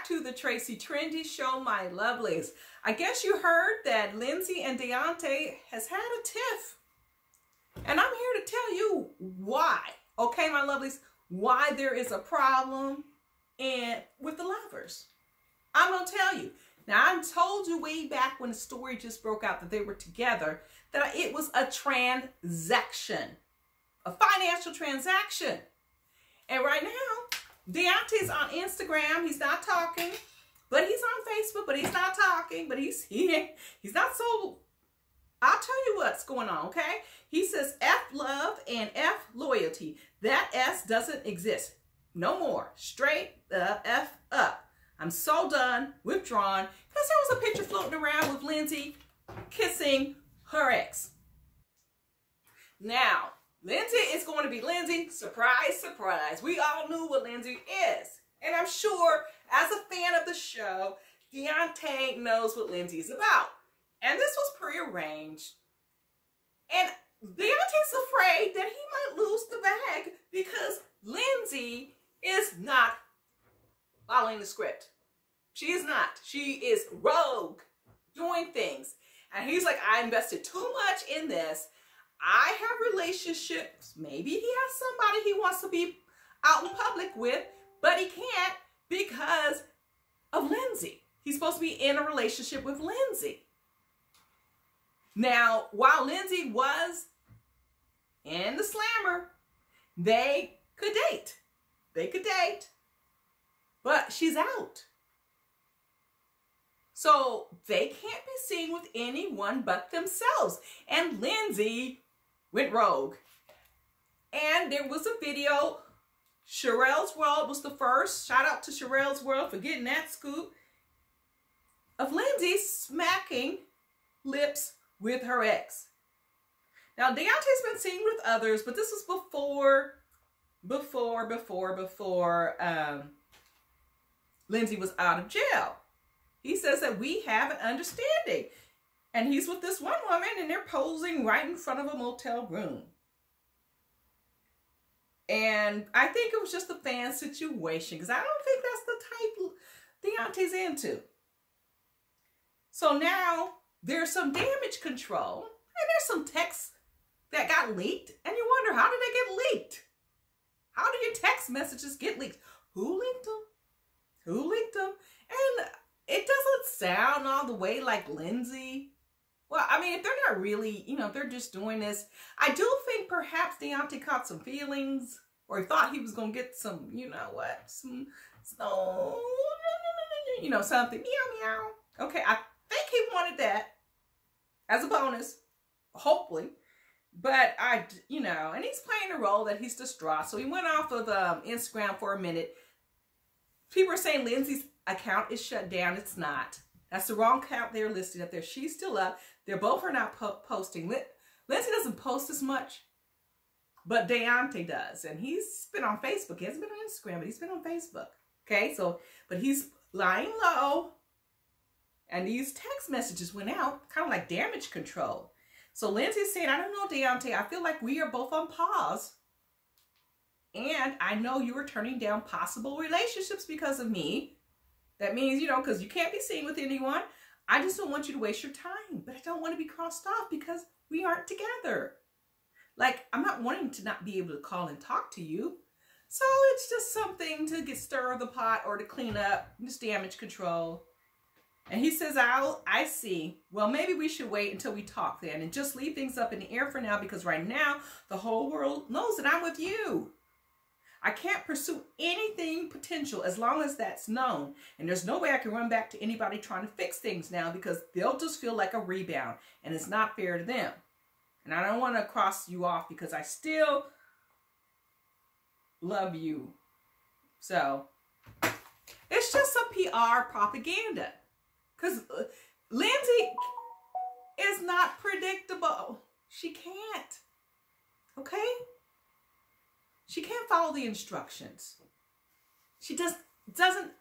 back to the Tracy Trendy Show, my lovelies. I guess you heard that Lindsey and Daonte has had a tiff. And I'm here to tell you why. Okay, my lovelies, why there is a problem with the lovers. I'm going to tell you. Now, I told you way back when the story just broke out that they were together, that it was a transaction, a financial transaction. And right now, Daonte's on Instagram. He's not talking, but he's on Facebook, but he's not talking, but he's not so. I'll tell you what's going on, okay? He says F love and F loyalty. That S doesn't exist. No more. Straight the F up. I'm so done, withdrawn, because there was a picture floating around with Lindsey kissing her ex. Now, Lindsey is going to be Lindsey. Surprise, surprise. We all knew what Lindsey is. And I'm sure, as a fan of the show, Daonte knows what Lindsey is about. And this was prearranged. And Daonte's afraid that he might lose the bag because Lindsey is not following the script. She is not. She is rogue, doing things. And he's like, I invested too much in this. I have relationships. Maybe he has somebody he wants to be out in public with, but he can't because of Lindsey. He's supposed to be in a relationship with Lindsey. Now, while Lindsey was in the slammer, they could date. They could date. But she's out. So they can't be seen with anyone but themselves. And Lindsey went rogue. And there was a video. Sherelle's World was the first. Shout out to Sherelle's World for getting that scoop. Of Lindsey smacking lips with her ex. Now, Daonte's been seen with others, but this was before Lindsey was out of jail. He says that we have an understanding. And he's with this one woman and they're posing right in front of a motel room. And I think it was just a fan situation because I don't think that's the type Daonte's into. So now there's some damage control and there's some texts that got leaked. And you wonder, how did they get leaked? How do your text messages get leaked? Who leaked them? Who leaked them? And it doesn't sound all the way like Lindsey. Well, I mean, if they're not really, if they're just doing this, I do think perhaps Daonte caught some feelings, or he thought he was going to get some, something, meow, meow. Okay, I think he wanted that as a bonus, hopefully. But and he's playing a role that he's distraught. So he went off of Instagram for a minute. People are saying Lindsey's account is shut down. It's not. That's the wrong account they're listed up there. She's still up. They're both are not posting. Lindsey doesn't post as much, but Daonte does. And he's been on Facebook. He hasn't been on Instagram, but he's been on Facebook. Okay, but he's lying low. And these text messages went out, kind of like damage control. So Lindsey's saying, I don't know, Daonte, I feel like we are both on pause. And I know you were turning down possible relationships because of me. That means, because you can't be seen with anyone. I just don't want you to waste your time. But I don't want to be crossed off because we aren't together. Like, I'm not wanting to not be able to call and talk to you. So it's just something to stir the pot or to clean up, just damage control. And he says, I see. Well, maybe we should wait until we talk then and just leave things up in the air for now because right now the whole world knows that I'm with you. I can't pursue anything potential as long as that's known. And there's no way I can run back to anybody trying to fix things now because they'll just feel like a rebound and it's not fair to them. And I don't want to cross you off because I still love you. So it's just some PR propaganda. Because Lindsey is not predictable. She can't. Okay? She can't follow the instructions. She doesn't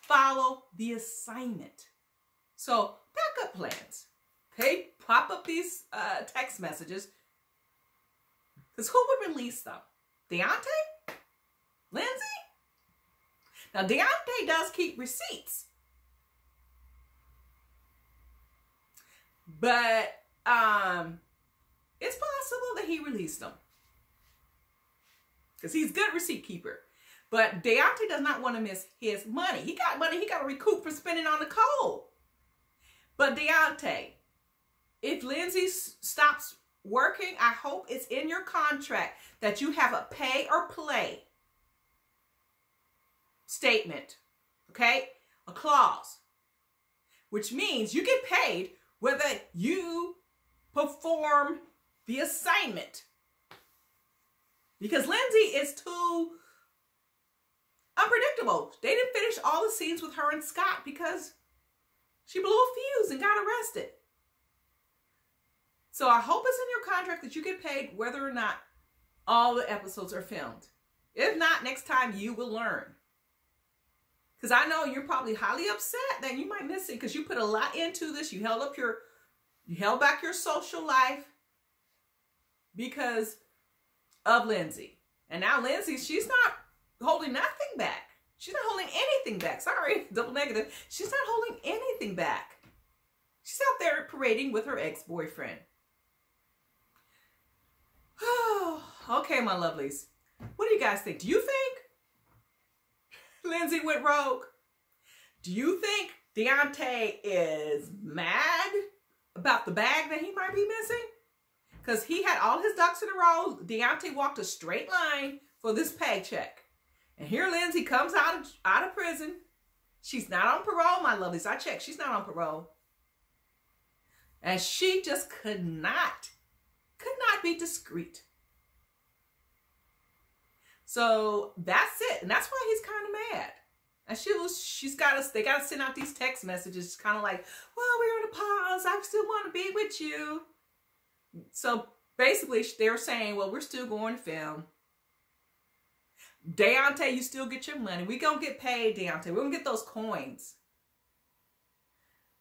follow the assignment. So, backup plans. Okay? Pop up these text messages. Because who would release them? Daonte? Lindsey? Now, Daonte does keep receipts. But it's possible that he released them. Because he's a good receipt keeper. But Daonte does not want to miss his money. He got money he got to recoup for spending on Nicole. But Daonte, if Lindsey stops working, I hope it's in your contract that you have a pay or play statement. Okay? A clause. Which means you get paid whether you perform the assignment. Because Lindsey is too unpredictable. They didn't finish all the scenes with her and Scott because she blew a fuse and got arrested. So I hope it's in your contract that you get paid whether or not all the episodes are filmed. If not, next time you will learn. Because I know you're probably highly upset that you might miss it because you put a lot into this. You held back your social life because of Lindsey. And now Lindsey, she's not holding nothing back. She's not holding anything back. Sorry, double negative. She's not holding anything back. She's out there parading with her ex-boyfriend. Okay, my lovelies. What do you guys think? Do you think Lindsey went rogue? Do you think Daonte is mad about the bag that he might be missing? Because he had all his ducks in a row. Daonte walked a straight line for this paycheck. And here Lindsey comes out of prison. She's not on parole, my lovelies. I checked. She's not on parole. And she just could not be discreet. So that's it. And that's why he's kind of mad. And they got to send out these text messages kind of like, well, we're on a pause. I still want to be with you. So basically they're saying, well, we're still going to film. Daonte, you still get your money. We gonna get paid, Daonte. We're gonna get those coins.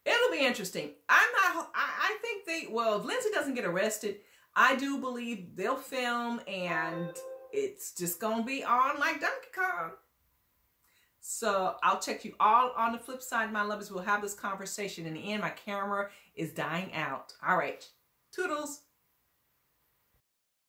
It'll be interesting. I think if Lindsey doesn't get arrested, I do believe they'll film and it's just gonna be on like Donkey Kong. So I'll check you all on the flip side, my lovers. We'll have this conversation. In the end, my camera is dying out. All right. Toodles.